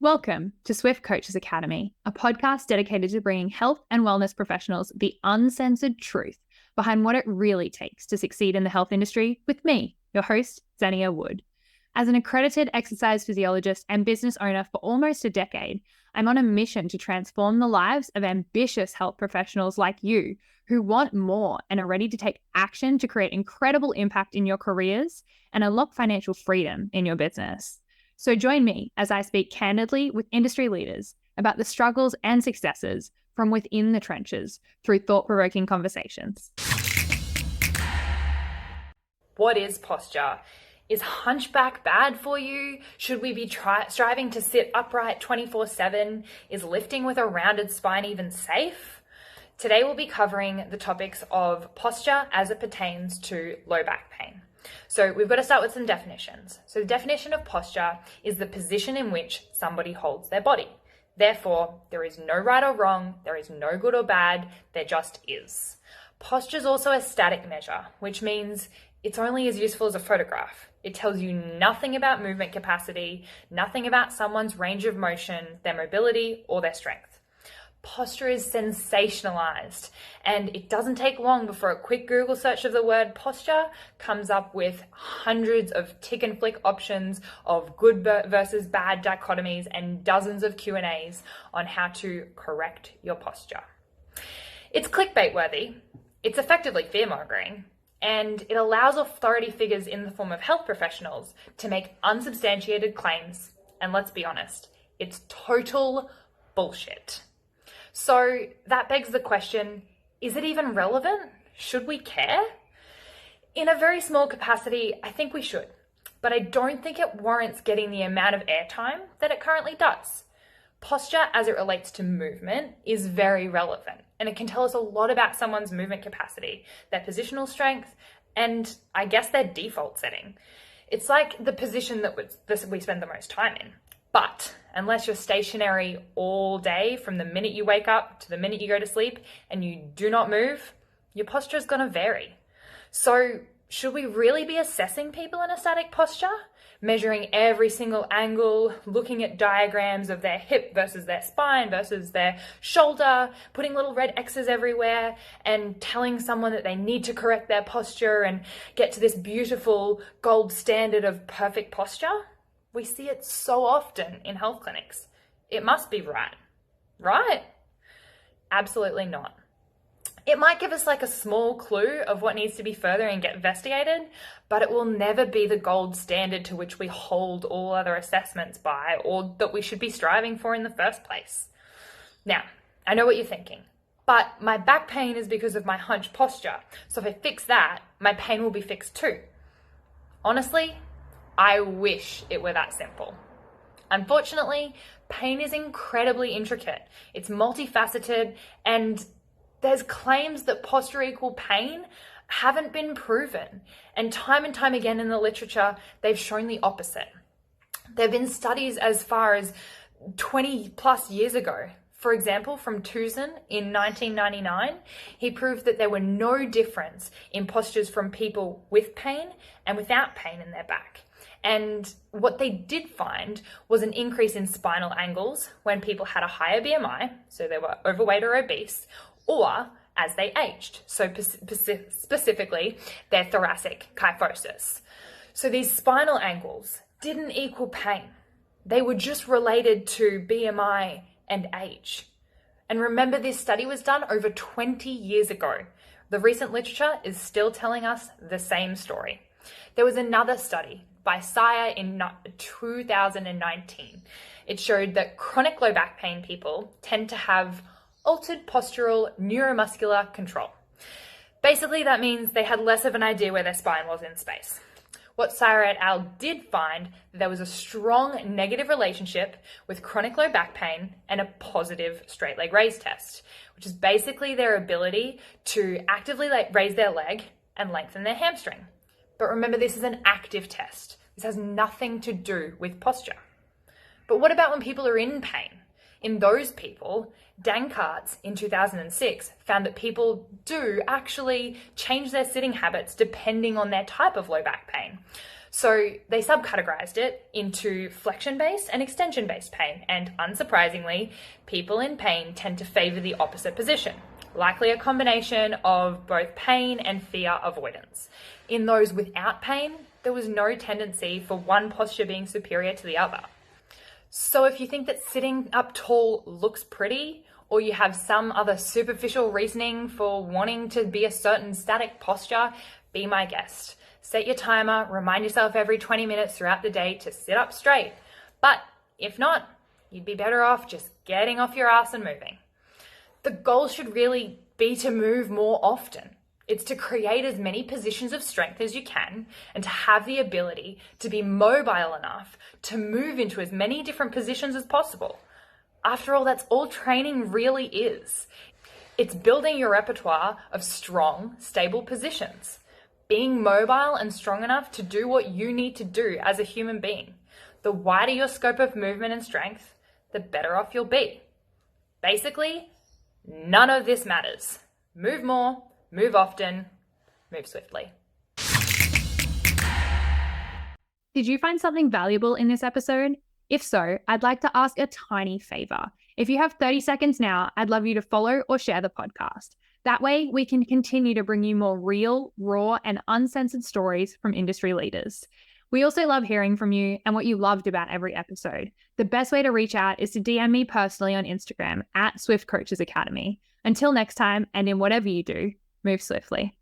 Welcome to Swift Coaches Academy, a podcast dedicated to bringing health and wellness professionals the uncensored truth behind what it really takes to succeed in the health industry with me, your host, Xenia Wood. As an accredited exercise physiologist and business owner for almost a decade, I'm on a mission to transform the lives of ambitious health professionals like you who want more and are ready to take action to create incredible impact in your careers and unlock financial freedom in your business. So join me as I speak candidly with industry leaders about the struggles and successes from within the trenches through thought-provoking conversations. What is posture? Is hunchback bad for you? Should we be striving to sit upright 24/7? Is lifting with a rounded spine even safe? Today we'll be covering the topics of posture as it pertains to low back pain. So we've got to start with some definitions. So the definition of posture is the position in which somebody holds their body. Therefore, there is no right or wrong, there is no good or bad, there just is. Posture is also a static measure, which means it's only as useful as a photograph. It tells you nothing about movement capacity, nothing about someone's range of motion, their mobility, or their strength. Posture is sensationalized, and it doesn't take long before a quick Google search of the word posture comes up with hundreds of tick and flick options of good versus bad dichotomies and dozens of Q&As on how to correct your posture. It's clickbait worthy, it's effectively fear-mongering, and it allows authority figures in the form of health professionals to make unsubstantiated claims. And let's be honest, it's total bullshit. So that begs the question, is it even relevant? Should we care? In a very small capacity, I think we should, but I don't think it warrants getting the amount of airtime that it currently does. Posture as it relates to movement is very relevant, and it can tell us a lot about someone's movement capacity, their positional strength, and I guess their default setting. It's like the position that we spend the most time in. But unless you're stationary all day from the minute you wake up to the minute you go to sleep and you do not move, your posture is going to vary. So should we really be assessing people in a static posture? Measuring every single angle, looking at diagrams of their hip versus their spine versus their shoulder, putting little red X's everywhere and telling someone that they need to correct their posture and get to this beautiful gold standard of perfect posture? We see it so often in health clinics. It must be right. Right? Absolutely not. It might give us like a small clue of what needs to be further and get investigated, but it will never be the gold standard to which we hold all other assessments by or that we should be striving for in the first place. Now, I know what you're thinking, but my back pain is because of my hunched posture. So if I fix that, my pain will be fixed too. Honestly, I wish it were that simple. Unfortunately, pain is incredibly intricate. It's multifaceted, and there's claims that posture equal pain haven't been proven. And time again in the literature, they've shown the opposite. There have been studies as far as 20 plus years ago. For example, from Tuzin in 1999, he proved that there were no difference in postures from people with pain and without pain in their back. And what they did find was an increase in spinal angles when people had a higher BMI, so they were overweight or obese, or as they aged, so specifically their thoracic kyphosis. So these spinal angles didn't equal pain. They were just related to BMI and age. And remember, this study was done over 20 years ago. The recent literature is still telling us the same story. There was another study by Sire in 2019. It showed that chronic low back pain people tend to have altered postural neuromuscular control. Basically, that means they had less of an idea where their spine was in space. What Sire et al. Did find that there was a strong negative relationship with chronic low back pain and a positive straight leg raise test, which is basically their ability to actively raise their leg and lengthen their hamstring. But remember, this is an active test. This has nothing to do with posture. But what about when people are in pain? In those people, Dankarts in 2006 found that people do actually change their sitting habits depending on their type of low back pain. So they subcategorized it into flexion-based and extension-based pain. And unsurprisingly, people in pain tend to favor the opposite position, likely a combination of both pain and fear avoidance. In those without pain, there was no tendency for one posture being superior to the other. So if you think that sitting up tall looks pretty, or you have some other superficial reasoning for wanting to be a certain static posture, be my guest. Set your timer, remind yourself every 20 minutes throughout the day to sit up straight. But if not, you'd be better off just getting off your ass and moving. The goal should really be to move more often. It's to create as many positions of strength as you can and to have the ability to be mobile enough to move into as many different positions as possible. After all, that's all training really is. It's building your repertoire of strong, stable positions. Being mobile and strong enough to do what you need to do as a human being. The wider your scope of movement and strength, the better off you'll be. Basically, none of this matters. Move more, move often, move swiftly. Did you find something valuable in this episode? If so, I'd like to ask a tiny favor. If you have 30 seconds now, I'd love you to follow or share the podcast. That way, we can continue to bring you more real, raw, and uncensored stories from industry leaders. We also love hearing from you and what you loved about every episode. The best way to reach out is to DM me personally on Instagram @SwiftCoachesAcademy. Until next time, and in whatever you do, move swiftly.